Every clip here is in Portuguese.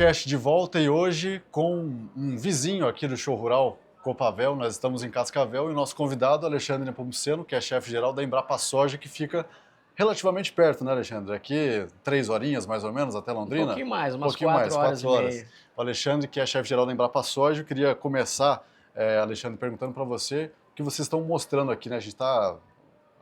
Cast de volta e hoje com um vizinho aqui do Show Rural, Copavel. Nós estamos em Cascavel e o nosso convidado, Alexandre Nepomuceno, que é chefe-geral da Embrapa Soja, que fica relativamente perto, né, Alexandre? Aqui 3 horinhas mais ou menos até Um Londrina? pouquinho mais, Um umas pouquinho 4 mais, horas 4 e horas. meia. O Alexandre, que é chefe-geral da Embrapa Soja, eu queria começar, Alexandre, perguntando para você o que vocês estão mostrando aqui, né? A gente está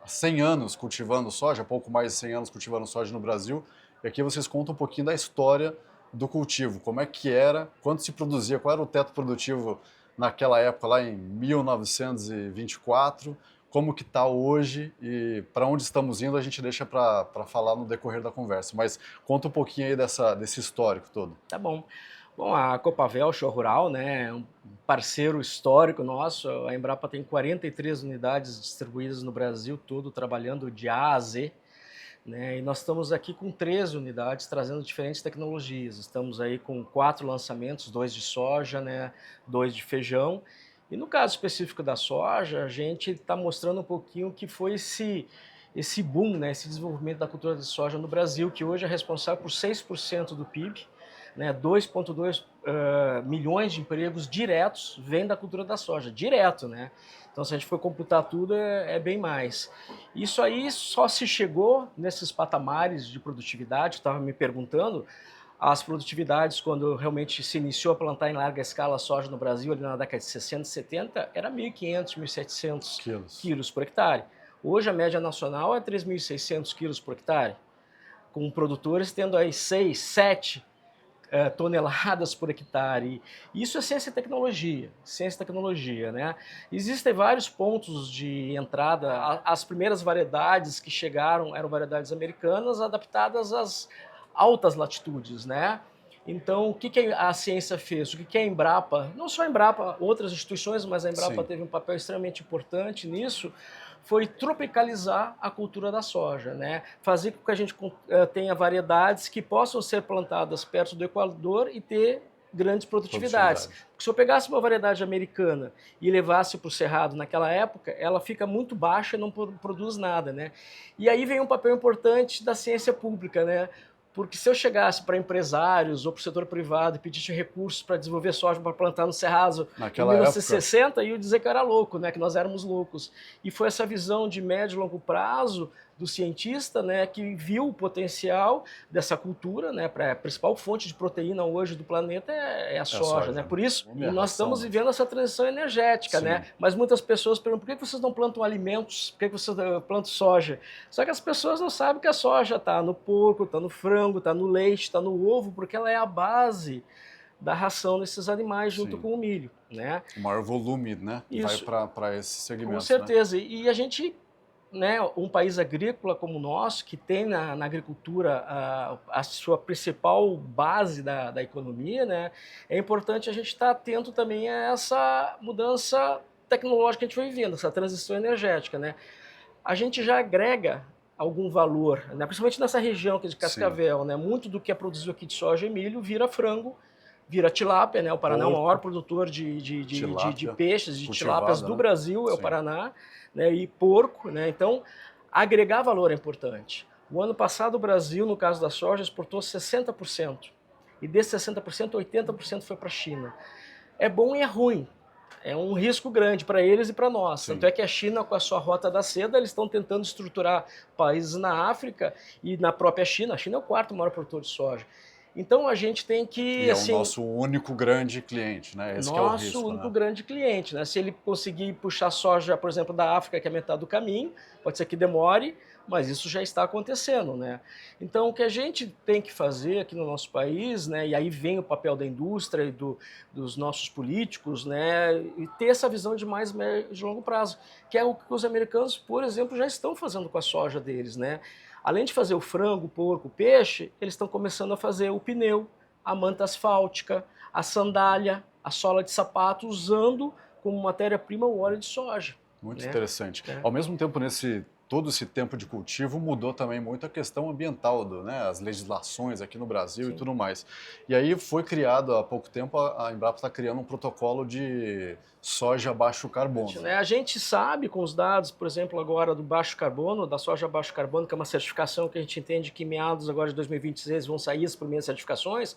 há 100 anos cultivando soja, pouco mais de 100 anos cultivando soja no Brasil, e aqui vocês contam um pouquinho da história do cultivo, como é que era, quanto se produzia, qual era o teto produtivo naquela época, lá em 1924, como que está hoje e para onde estamos indo a gente deixa para falar no decorrer da conversa, mas conta um pouquinho aí desse histórico todo. Tá bom. Bom, a Copavel Show Rural, né, é um parceiro histórico nosso. A Embrapa tem 43 unidades distribuídas no Brasil todo, trabalhando de A a Z, né, e nós estamos aqui com 13 unidades trazendo diferentes tecnologias. Estamos aí com 4 lançamentos, 2 de soja, né, 2 de feijão. E no caso específico da soja, a gente está mostrando um pouquinho o que foi esse boom, né, esse desenvolvimento da cultura de soja no Brasil, que hoje é responsável por 6% do PIB, né, 2,2 milhões de empregos diretos vêm da cultura da soja, direto, né? Então, se a gente for computar tudo, é bem mais. Isso aí só se chegou nesses patamares de produtividade, estava me perguntando, as produtividades, quando realmente se iniciou a plantar em larga escala soja no Brasil, ali na década de 60 e 70, era 1.500, 1.700 quilos por hectare. Hoje a média nacional é 3.600 quilos por hectare, com produtores tendo aí 6, 7 toneladas por hectare. Isso é ciência e tecnologia, né? Existem vários pontos de entrada. As primeiras variedades que chegaram eram variedades americanas adaptadas às altas latitudes, né? Então, o que a ciência fez? O que a Embrapa, não só a Embrapa, outras instituições, mas a Embrapa Sim. teve um papel extremamente importante nisso, foi tropicalizar a cultura da soja, né? Fazer com que a gente tenha variedades que possam ser plantadas perto do Equador e ter grandes produtividades. Porque se eu pegasse uma variedade americana e levasse para o cerrado naquela época, ela fica muito baixa e não produz nada, né? E aí vem um papel importante da ciência pública, né? Porque se eu chegasse para empresários ou para o setor privado e pedisse recursos para desenvolver soja para plantar no Cerrado em 1960, iam dizer que eu era louco, né? Que nós éramos loucos. E foi essa visão de médio e longo prazo do cientista, né, que viu o potencial dessa cultura, né, a principal fonte de proteína hoje do planeta é a soja, né? Por isso, e nós estamos vivendo essa transição energética, né? Mas muitas pessoas perguntam, por que vocês não plantam alimentos? Por que vocês plantam soja? Só que as pessoas não sabem que a soja está no porco, está no frango, está no leite, está no ovo, porque ela é a base da ração desses animais junto com o milho, né? O maior volume, né? Isso. Vai para esse segmento. Com certeza. Né? E a gente, né, um país agrícola como o nosso, que tem na agricultura a sua principal base da economia, né, é importante a gente estar atento também a essa mudança tecnológica que a gente vai vivendo, essa transição energética, né? A gente já agrega algum valor, né, principalmente nessa região aqui de Cascavel, né, muito do que é produzido aqui de soja e milho vira frango, vira tilápia, né? O Paraná é o maior produtor de peixes, de tilápias do Brasil, é o Paraná, né? E porco, né? Então, agregar valor é importante. O ano passado, o Brasil, no caso da soja, exportou 60%. E desses 60%, 80% foi para a China. É bom e é ruim. É um risco grande para eles e para nós. Tanto é que a China, com a sua rota da seda, eles estão tentando estruturar países na África e na própria China. A China é o quarto maior produtor de soja. Então a gente tem que... E é o nosso único grande cliente, né? Esse que é o risco, nosso único grande cliente, né? Se ele conseguir puxar soja, por exemplo, da África, que é metade do caminho, pode ser que demore, mas isso já está acontecendo, né? Então o que a gente tem que fazer aqui no nosso país, né? E aí vem o papel da indústria e dos nossos políticos, né? E ter essa visão de mais médio e longo prazo, que é o que os americanos, por exemplo, já estão fazendo com a soja deles, né? Além de fazer o frango, o porco, o peixe, eles estão começando a fazer o pneu, a manta asfáltica, a sandália, a sola de sapato, usando como matéria-prima o óleo de soja. Muito interessante. Ao mesmo tempo, todo esse tempo de cultivo, mudou também muito a questão ambiental, né, as legislações aqui no Brasil e tudo mais. E aí foi criado, há pouco tempo, a Embrapa está criando um protocolo de soja baixo carbono. A gente sabe, com os dados, por exemplo, agora do baixo carbono, da soja baixo carbono, que é uma certificação que a gente entende que em meados agora de 2026 vão sair as primeiras certificações,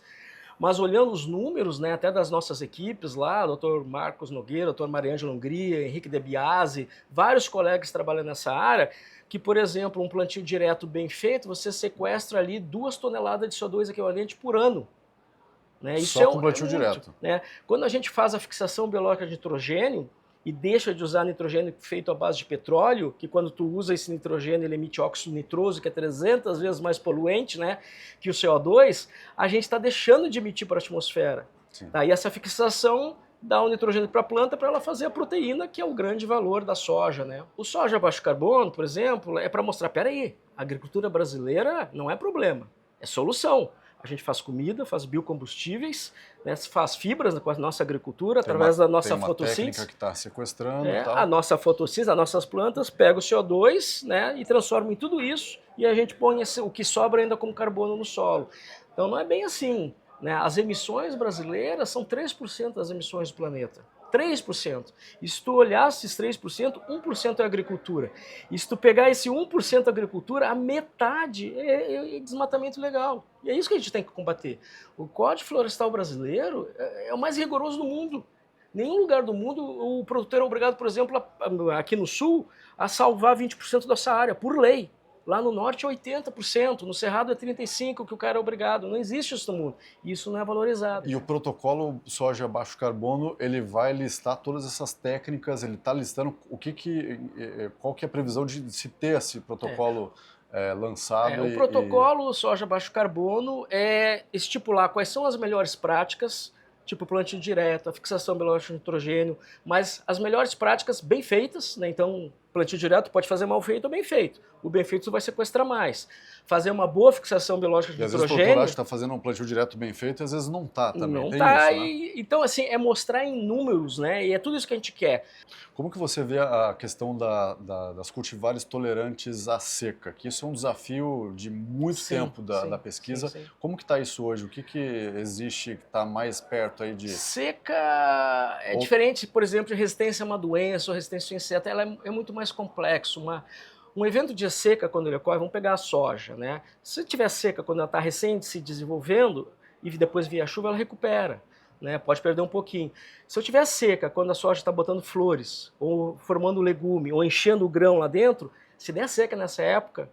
Mas olhando os números, né, até das nossas equipes lá, Dr. Marcos Nogueira, Dr. Mariângela Hungria, Henrique De Biasi, vários colegas trabalhando nessa área, que, por exemplo, um plantio direto bem feito, você sequestra ali 2 toneladas de CO2 equivalente por ano. Né? Isso Só com plantio muito, direto. né? Quando a gente faz a fixação biológica de nitrogênio e deixa de usar nitrogênio feito à base de petróleo, que quando tu usa esse nitrogênio ele emite óxido nitroso, que é 300 vezes mais poluente, né, que o CO2, a gente está deixando de emitir para a atmosfera. Tá? E essa fixação dá o nitrogênio para a planta para ela fazer a proteína, que é o grande valor da soja. Né? O soja baixo carbono, por exemplo, é para mostrar, peraí, a agricultura brasileira não é problema, é solução. A gente faz comida, faz biocombustíveis, né, faz fibras com a nossa agricultura, através da nossa fotossíntese. Tem uma técnica que está sequestrando e tal. A nossa fotossíntese, as nossas plantas pegam o CO2, né, e transformam em tudo isso, e a gente põe o que sobra ainda como carbono no solo. Então não é bem assim. Né? As emissões brasileiras são 3% das emissões do planeta. 3%. E se tu olhar esses 3%, 1% é agricultura. E se tu pegar esse 1% agricultura, a metade é desmatamento ilegal. E é isso que a gente tem que combater. O Código Florestal brasileiro é o mais rigoroso do mundo. Nenhum lugar do mundo o produtor é obrigado, por exemplo, aqui no sul, a salvar 20% dessa área, por lei. Lá no norte é 80%, no Cerrado é 35% que o cara é obrigado. Não existe isso no mundo. Isso não é valorizado. E o protocolo soja baixo carbono, ele vai listar todas essas técnicas, ele está listando qual que é a previsão de se ter esse protocolo lançado. O protocolo soja baixo carbono é estipular quais são as melhores práticas, tipo plantio direto, a fixação biológica de nitrogênio, mas as melhores práticas bem feitas, né? Então, plantio direto pode fazer mal feito ou bem feito. O bem feito vai sequestrar mais. Fazer uma boa fixação biológica de nitrogênio... às vezes o produtor acha que está fazendo um plantio direto bem feito e às vezes não está também. Não está. Né? Então, assim, é mostrar em números, né? E é tudo isso que a gente quer. Como que você vê a questão das cultivares tolerantes à seca? Que isso é um desafio de muito tempo da pesquisa. Sim. Como que está isso hoje? O que existe que está mais perto aí de... Seca é diferente, por exemplo, de resistência a uma doença ou resistência a inseto. Ela é muito mais complexo. Um evento de seca, quando ele ocorre, vamos pegar a soja, né? Se tiver seca quando ela está recém se desenvolvendo e depois vier a chuva, ela recupera, né? Pode perder um pouquinho. Se eu tiver seca quando a soja está botando flores, ou formando legume, ou enchendo o grão lá dentro, se der seca nessa época,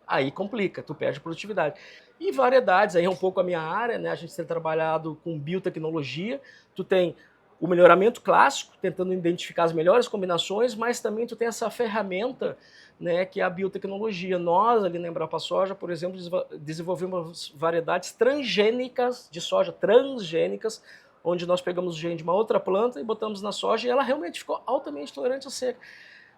aí complica, tu perde produtividade. E variedades, aí é um pouco a minha área, né? A gente tem trabalhado com biotecnologia, tu tem o melhoramento clássico, tentando identificar as melhores combinações, mas também tu tem essa ferramenta, né, que é a biotecnologia. Nós, ali na Embrapa Soja, por exemplo, desenvolvemos variedades transgênicas de soja, transgênicas, onde nós pegamos o gene de uma outra planta e botamos na soja e ela realmente ficou altamente tolerante à seca.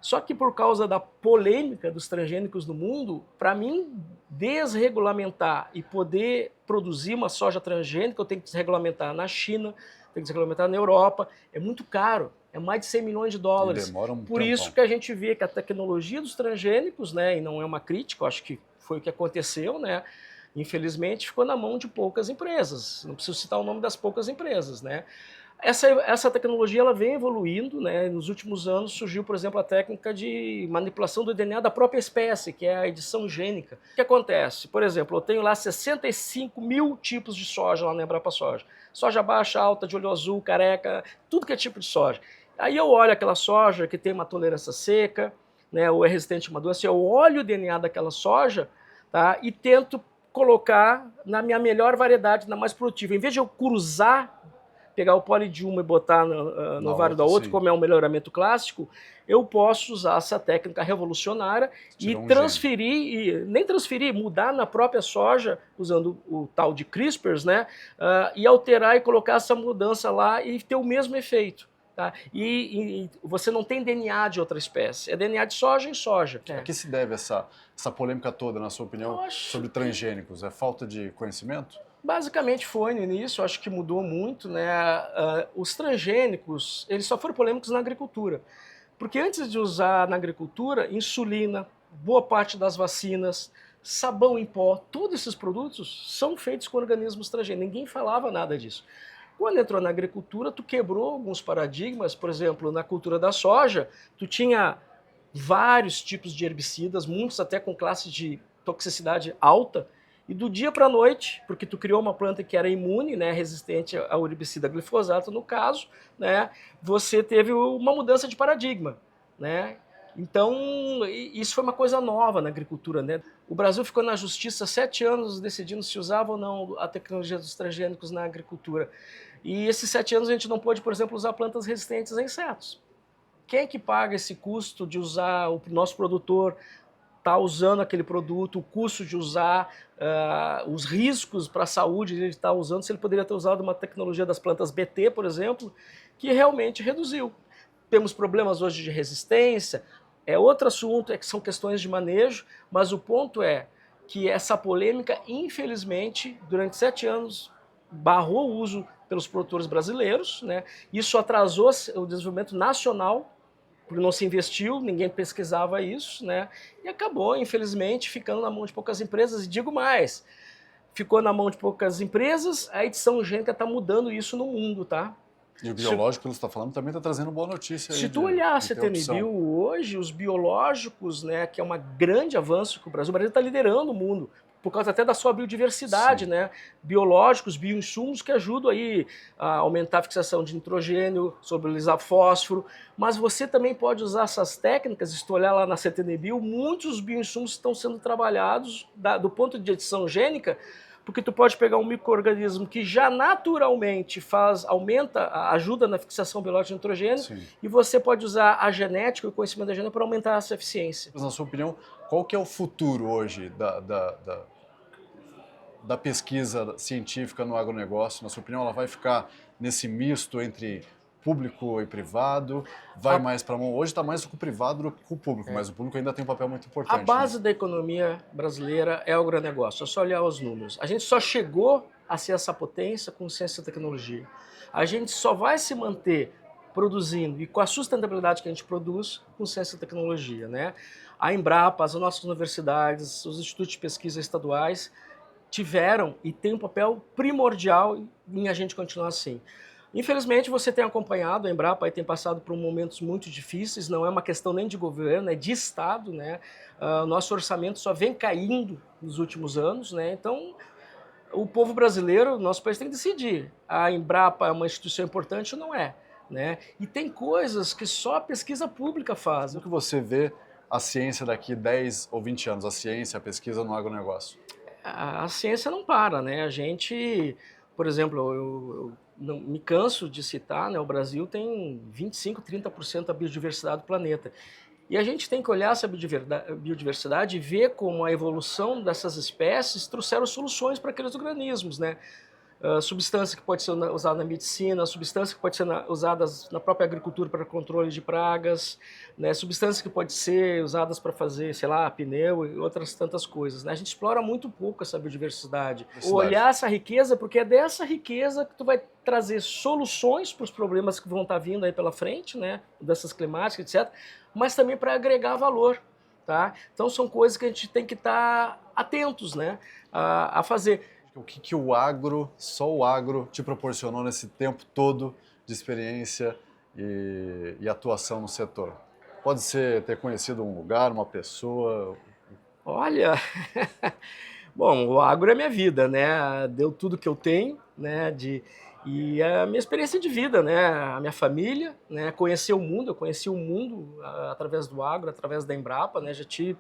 Só que por causa da polêmica dos transgênicos no mundo, para mim desregulamentar e poder produzir uma soja transgênica, eu tenho que desregulamentar na China, tem que se regulamentar na Europa, é muito caro, é mais de 100 milhões de dólares. Por isso que a gente vê que a tecnologia dos transgênicos, né, e não é uma crítica, eu acho que foi o que aconteceu, né, infelizmente ficou na mão de poucas empresas, não preciso citar o nome das poucas empresas, né. Essa tecnologia ela vem evoluindo, né? Nos últimos anos surgiu, por exemplo, a técnica de manipulação do DNA da própria espécie, que é a edição gênica. O que acontece? Por exemplo, eu tenho lá 65 mil tipos de soja lá na Embrapa Soja. Soja baixa, alta, de olho azul, careca, tudo que é tipo de soja. Aí eu olho aquela soja que tem uma tolerância seca, né, ou é resistente a uma doença, eu olho o DNA daquela soja, tá, e tento colocar na minha melhor variedade, na mais produtiva. Em vez de eu cruzar, pegar o poli de uma e botar no ovário da outra, como é um melhoramento clássico, eu posso usar essa técnica revolucionária e transferir, mudar na própria soja, usando o tal de CRISPRs, né, e alterar e colocar essa mudança lá e ter o mesmo efeito. Tá? E você não tem DNA de outra espécie, é DNA de soja em soja. A que se deve essa polêmica toda, na sua opinião, sobre transgênicos? É falta de conhecimento? Basicamente foi no início, acho que mudou muito, né? Os transgênicos, eles só foram polêmicos na agricultura. Porque antes de usar na agricultura, insulina, boa parte das vacinas, sabão em pó, todos esses produtos são feitos com organismos transgênicos. Ninguém falava nada disso. Quando entrou na agricultura, tu quebrou alguns paradigmas. Por exemplo, na cultura da soja, tu tinha vários tipos de herbicidas, muitos até com classe de toxicidade alta, E do dia para a noite, porque tu criou uma planta que era imune, né, resistente ao herbicida glifosato no caso, né, você teve uma mudança de paradigma, né? Então, isso foi uma coisa nova na agricultura, né? O Brasil ficou na justiça 7 anos decidindo se usava ou não a tecnologia dos transgênicos na agricultura. E esses 7 anos a gente não pôde, por exemplo, usar plantas resistentes a insetos. Quem é que paga esse custo de usar, o nosso produtor está usando aquele produto, o custo de usar, os riscos para a saúde de ele estar usando, se ele poderia ter usado uma tecnologia das plantas BT, por exemplo, que realmente reduziu. Temos problemas hoje de resistência, é outro assunto, que são questões de manejo, mas o ponto é que essa polêmica, infelizmente, durante 7 anos, barrou o uso pelos produtores brasileiros, né? Isso atrasou o desenvolvimento nacional, porque não se investiu, ninguém pesquisava isso, né? E acabou, infelizmente, ficando na mão de poucas empresas. E digo mais, ficou na mão de poucas empresas, a edição gênica está mudando isso no mundo, tá? E o biológico que você está falando também está trazendo boa notícia aí. Se tu olhar a CTN-Bio hoje, os biológicos, né, que é um grande avanço que o Brasil está liderando o mundo, por causa até da sua biodiversidade, né? Biológicos, bioinsumos que ajudam aí a aumentar a fixação de nitrogênio, solubilizar fósforo, mas você também pode usar essas técnicas, se tu olhar lá na CTN-Bio, muitos bioinsumos estão sendo trabalhados do ponto de edição gênica, porque tu pode pegar um micro-organismo que já naturalmente ajuda na fixação biológica de nitrogênio, sim, e você pode usar a genética e o conhecimento da genética para aumentar essa eficiência. Mas, na sua opinião, qual que é o futuro hoje da pesquisa científica no agronegócio? Na sua opinião, ela vai ficar nesse misto entre público e privado? Vai mais para a mão? Hoje está mais com o privado do que com o público, mas o público ainda tem um papel muito importante. A base da economia brasileira é o agronegócio, é só olhar os números. A gente só chegou a ser essa potência com ciência e tecnologia. A gente só vai se manter produzindo e com a sustentabilidade que a gente produz com ciência e tecnologia, né? A Embrapa, as nossas universidades, os institutos de pesquisa estaduais tiveram e têm um papel primordial em a gente continuar assim. Infelizmente, você tem acompanhado, a Embrapa tem passado por momentos muito difíceis, não é uma questão nem de governo, é de Estado, né? Nosso orçamento só vem caindo nos últimos anos, né? Então, o povo brasileiro, nosso país tem que decidir. A Embrapa é uma instituição importante ou não é, né? E tem coisas que só a pesquisa pública faz. Como que você vê a ciência daqui 10 ou 20 anos, a ciência, a pesquisa no agronegócio? A ciência não para, né? A gente, por exemplo, eu não me canso de citar, né? O Brasil tem 25, 30% da biodiversidade do planeta. E a gente tem que olhar essa biodiversidade e ver como a evolução dessas espécies trouxeram soluções para aqueles organismos, né? Substância que pode ser usada na medicina, substância que pode ser usada na própria agricultura para controle de pragas, né? Substâncias que podem ser usadas para fazer, sei lá, pneu e outras tantas coisas, né? A gente explora muito pouco essa biodiversidade. Olhar essa riqueza, porque é dessa riqueza que tu vai trazer soluções para os problemas que vão estar vindo aí pela frente, né? Mudanças climáticas, etc., mas também para agregar valor, tá? Então são coisas que a gente tem que estar atentos, né? A fazer. O que só o agro te proporcionou nesse tempo todo de experiência e atuação no setor? Pode ser ter conhecido um lugar, uma pessoa? Olha, bom, o agro é minha vida, né? Deu tudo que eu tenho, né? E a minha experiência de vida, né? A minha família, né? Conhecer o mundo, eu conheci o mundo através do agro, através da Embrapa, né? Já tive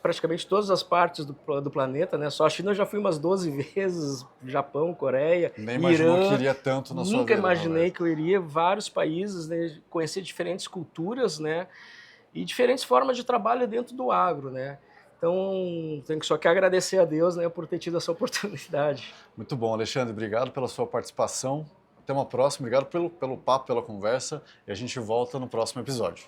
praticamente todas as partes do planeta, né? Só a China eu já fui umas 12 vezes, Japão, Coreia, nem imaginou Irã, que iria tanto na sua vida. Nunca imaginei que eu iria vários países, né? Conhecer diferentes culturas, né? E diferentes formas de trabalho dentro do agro, né? Então, tenho só que agradecer a Deus, né, por ter tido essa oportunidade. Muito bom, Alexandre, obrigado pela sua participação. Até uma próxima, obrigado pelo papo, pela conversa, e a gente volta no próximo episódio.